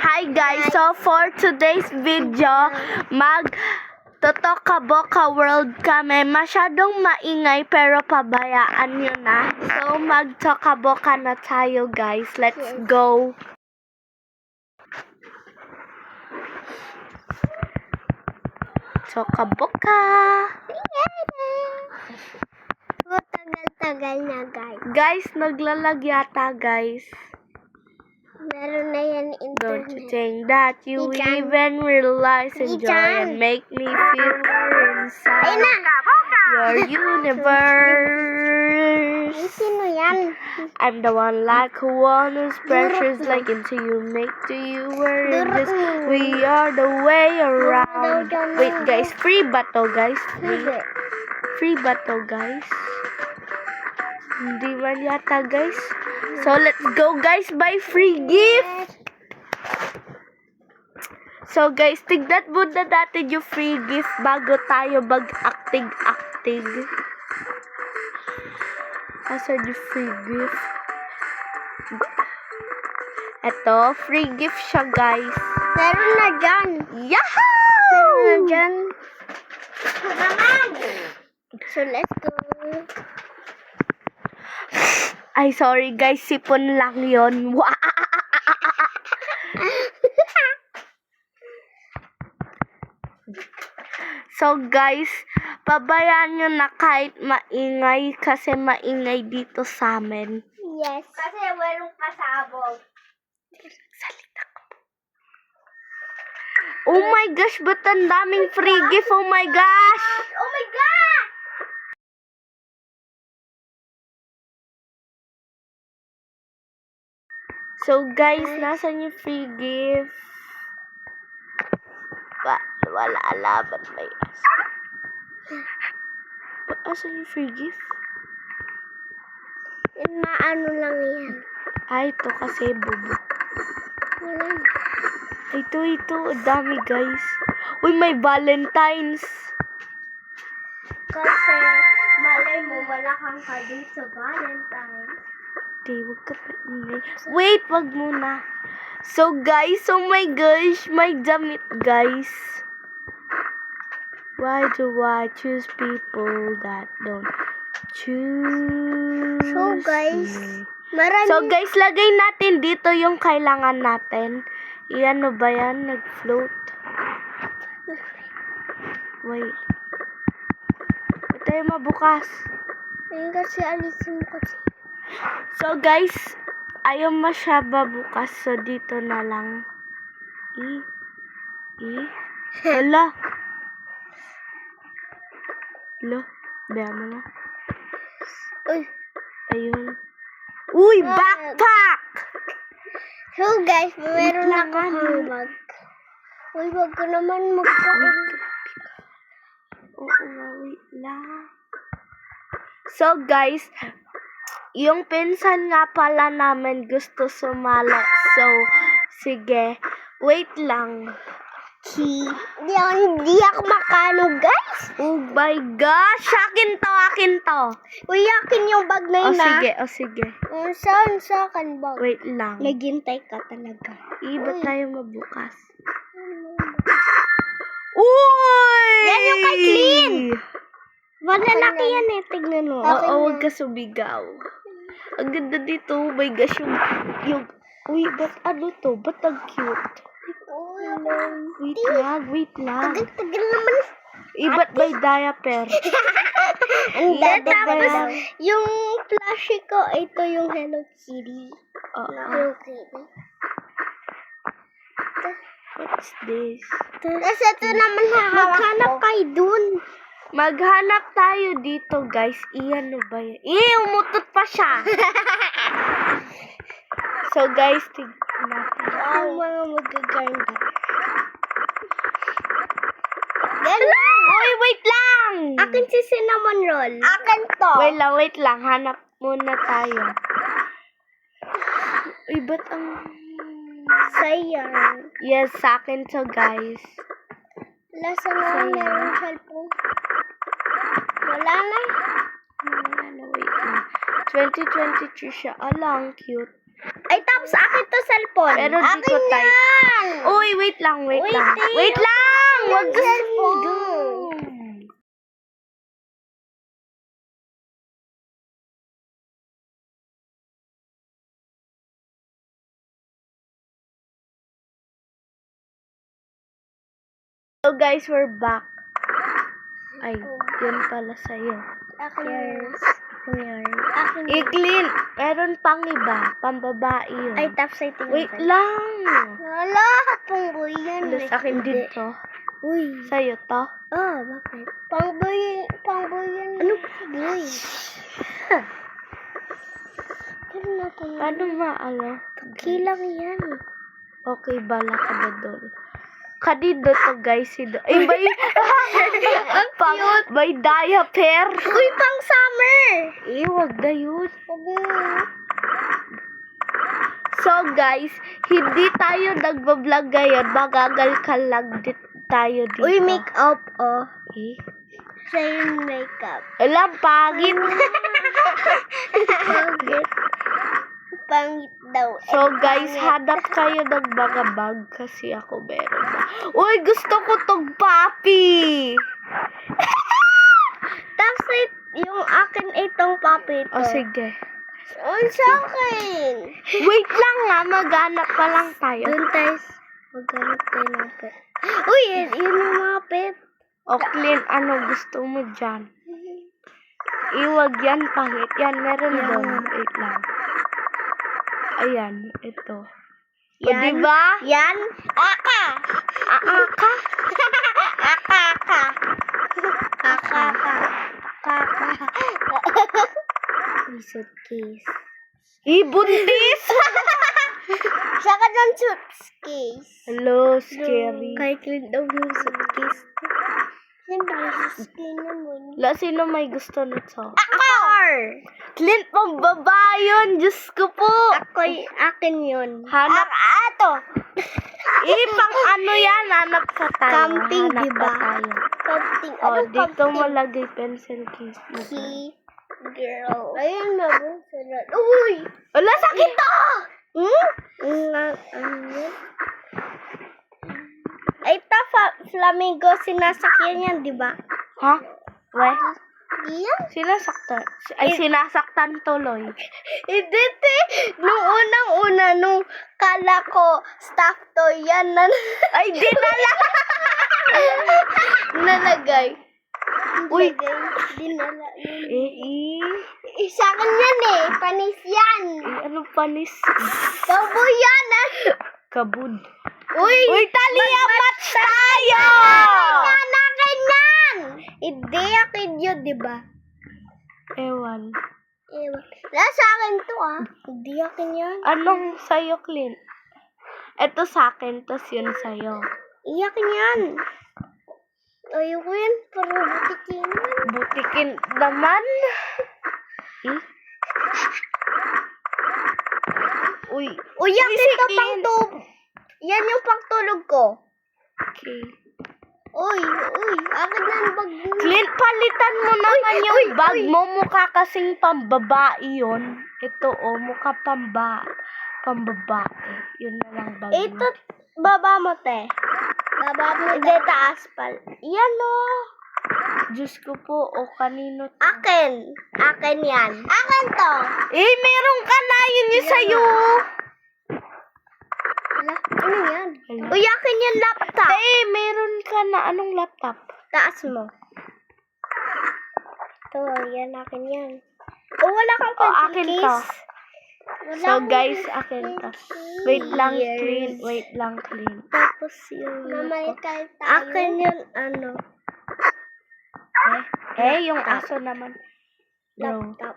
Hi guys, so for today's video, Totoka-Boka World kami. Masyadong maingay pero pabayaan nyo na. So mag-Toka-Boka na tayo guys. Let's go! Toka-Boka! Tagal na guys. Guys, naglalag yata guys. Meron na yan Don't you internet. think that you Ijan. even realize, enjoy Ijan. and make me feel inside Ayun na. your universe? Ay, sino yan? I'm the one like who wants precious like into you make to you where Durot this mo. we are the way around. Durot mo. Wait guys, free ba to guys? Hindi. Free ba to guys? Hindi man yata guys. So let's go guys, buy free gift. So guys, tignan muna natin yung free gift bago tayo mag-acting. Asan yung free gift? Eto, free gift siya guys. Meron na dyan. Yahoo! Meron na dyan. So, let's go. Ay, sorry guys, sipon lang yon. So guys, pabayaan nyo na kahit maingay kasi maingay dito sa amin. Yes. Kasi merong pasabog. Salita ka. Oh my gosh, ba't ang daming free gift? Oh my gosh! Oh my God! So guys, nasan yung free gift? Wala laban may asa. Asan yung free gift? Maano lang yan. Ay, ito kasi bubo. Wala. Ito, ang dami guys. Uy, may Valentine's. Kasi malay mo wala kang kading sa Valentine. Hindi, wag ka pa ingay. Wait, wag muna. So guys, oh my gosh, may damit guys. Why do I choose people that don't choose So guys, me? marami. So guys, lagay natin dito yung kailangan natin. Iyan na ba yan? Nag-float. Wait. Ba't tayo mabukas? Ayun kasi alisin ko. So guys, ayaw mo siya babukas. So dito na lang. Hala. Hala. Baya mo na. Uy. Ayun. Uy, backpack! So guys, meron lang, ako handbag. Uy, wag ka naman magkain. Oo nga, wait lang. So guys, yung pinsan nga pala namin gusto sumala. So, sige. Wait lang. Hindi ako makano, guys. Oh my gosh! Akin to! Uy, akin yung bag na yun, O sige. Saan sa akin bag? Wait lang. Naghintay ka talaga. Iba tayo mabukas. Uy! Yan yung kay Clean. Malalaki yan eh, tignan mo. Oo, wag ka sumigaw. Ang ganda dito. Oh my gosh, yung uy, ba't ano to? Ba't ang cute? Wait lang. Tagal naman. Ba't may diaper? Hindi, tapos yung plushie ko, ito yung Hello Kitty. Oo. Hello Kitty. What's this? Tapos ito naman hahawak ko. Maghanap kayo dun. Maghanap tayo dito, guys. Iyan no ba yan? Umutot pa siya. So, guys, tignan natin. Ang mga magaganda. Uy, wait lang! Akin si cinnamon roll. Akin to. Wait lang. Hanap muna tayo. Uy, ba't ang... Sayang. Yes, sa akin to, guys. Lasa na meron cellphone. Wala na. Wait lang. 2023 siya. Ala, ang cute. Ay, tapos Taps, akin to cellphone. Pero di ko akin type. yan. Uy, wait lang. Wait, Wait lang! Wag yung cellphone. go. So guys, we're back. Ay, yun pala sa'yo. Akin yan. Yan. Akin yan. I-clean. Meron pang iba. Pambabae yun. Ay, Taps, I think. Wait lang. Wala, pangboy yan. Ano sa akin dito? Uy. Sa'yo to? Ah, bakit? Pangboy yan. Ano pangboy? Ano na to? Paano maalo? Kilang yan. Okay, bala ka ba doon? Kadido to guys. Ay, may... may diaper. Uy, pang summer. Wag na yun. So guys, hindi tayo nagbablog ngayon. Magagal-kalag tayo dito. Uy, makeup, oh. Eh? Sa'yo makeup. Alam, pangit. Pangit. Pangit daw. So guys, hanap kayo ng mga bag kasi ako meron na. Uy, gusto ko tong papi. Tapos yung akin itong puppy to. O sige. Ang sa akin. Wait lang nga, maghanap pa lang tayo. Doon tayo. Maghanap tayo ng pet. Uy, yun yung mga pet. O clean, ano gusto mo dyan? Iwag yan, pangit. Yan, meron Yan. doon. Wait lang. Ayan, ito. O, Yan. diba? Yan. Aka. Aaka? Aka. Aka. May suitcase. Bundis! Saka ng suitcase. Hello, scary. Kay Clint daw yung suitcase. Siyempre, suitcase naman. Sino may gusto nito? Ako! Clint, pambaba yun. Diyos ko po. Akin yun. Hanap. Ato! Pang ano yan? Hanap pa tayo. Camping, Hanap diba? pa tayo. Camping. O, dito mo lagay pencil case mo. Si girl. Ayun, mabusalat. Uy! Wala, sakit to! Ay, flamingo, sinasakyan yan, di ba? Ha? We? Yan. Sinasaktan. Sinasaktan tuloy. Hindi, te. Nung unang-una, nung kala ko, staff to yan. Ay, dinala! Nalagay. Uy. Dinala yun. Isa Sa akin yan eh. Panis yan. ano panis? Cowboy yan ah. Kabud. Uy! Uy, taliya match tayo! Yan, akin yan! Hindi, akin yun, di ba? Ewan. Ewan. Sa akin to ah. Hindi akin yan. Anong sa'yo, Clint? Ito sa akin, tas yun sa'yo. Iyakin yan. Ayoko yan. Pero butikin yan. Butikin naman. Uy. Uy, akin si to Clint. pangtulog. Yan yung pangtulog ko. Okay. Uy, akin na ang bag mo. Clint, palitan mo naman yung uy, bag uy. mo. Mukha kasing pambabae yun. Ito, mukha pambabae. Yun na lang bag Ito, mo. baba mo, te. Baba mo. Hindi, taas pal. Yan o. Diyos ko po, kanino to? Akin. Akin yan. Akin to. Meron ka na. Yun yung sa'yo. Ano yan? Hala. Uy, akin yung laptop. Meron ka na. Anong laptop? Taas mo. Ito, yan, akin yan. Wala kang pencil Akin case. to. Wala So akong guys, pencil akin to. case. Wait lang, Yes. clean. Wait lang, clean. Tapos yung akin yung ano. Yung aso naman. No. Laptop.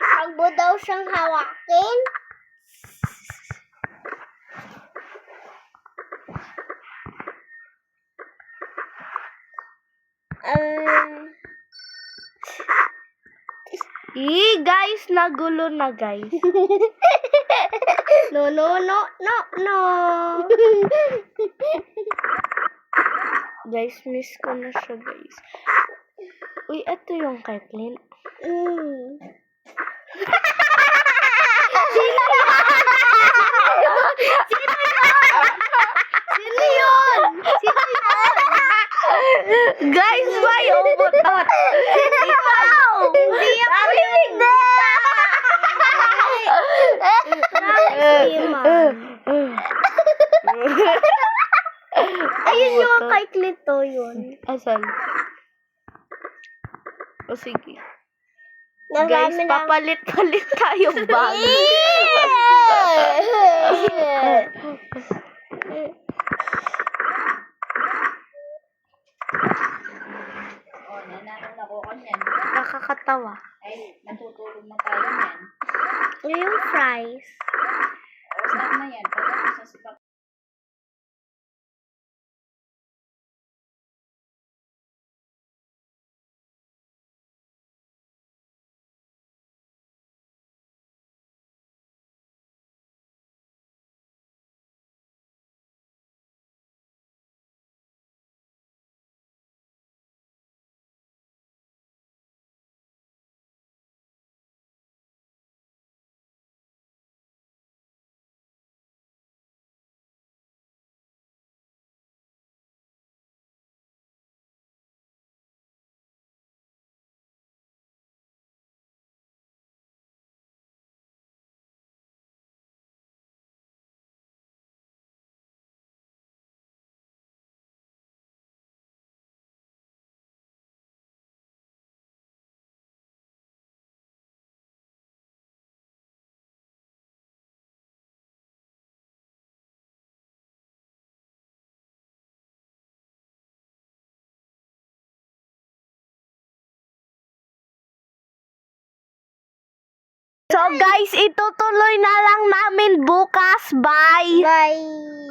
Huwag mo daw siyang hawakin. Guys, nagulo na guys. No. Guys, miss ko na siya guys. Uy, ito yung kay Clint. Ikaw! Hindi ako yun. Ayun yung kay Clito yun. Asan? O sige. Marami Guys, na- papalit-palit tayo bag. Oh, nananong ako kanyan. Nakakatawa. Ay, natutulog na tayo yan. Yung fries. O, stop na yan. Pagkatapos sa stop. So guys, itutuloy na lang namin bukas. Bye! Bye.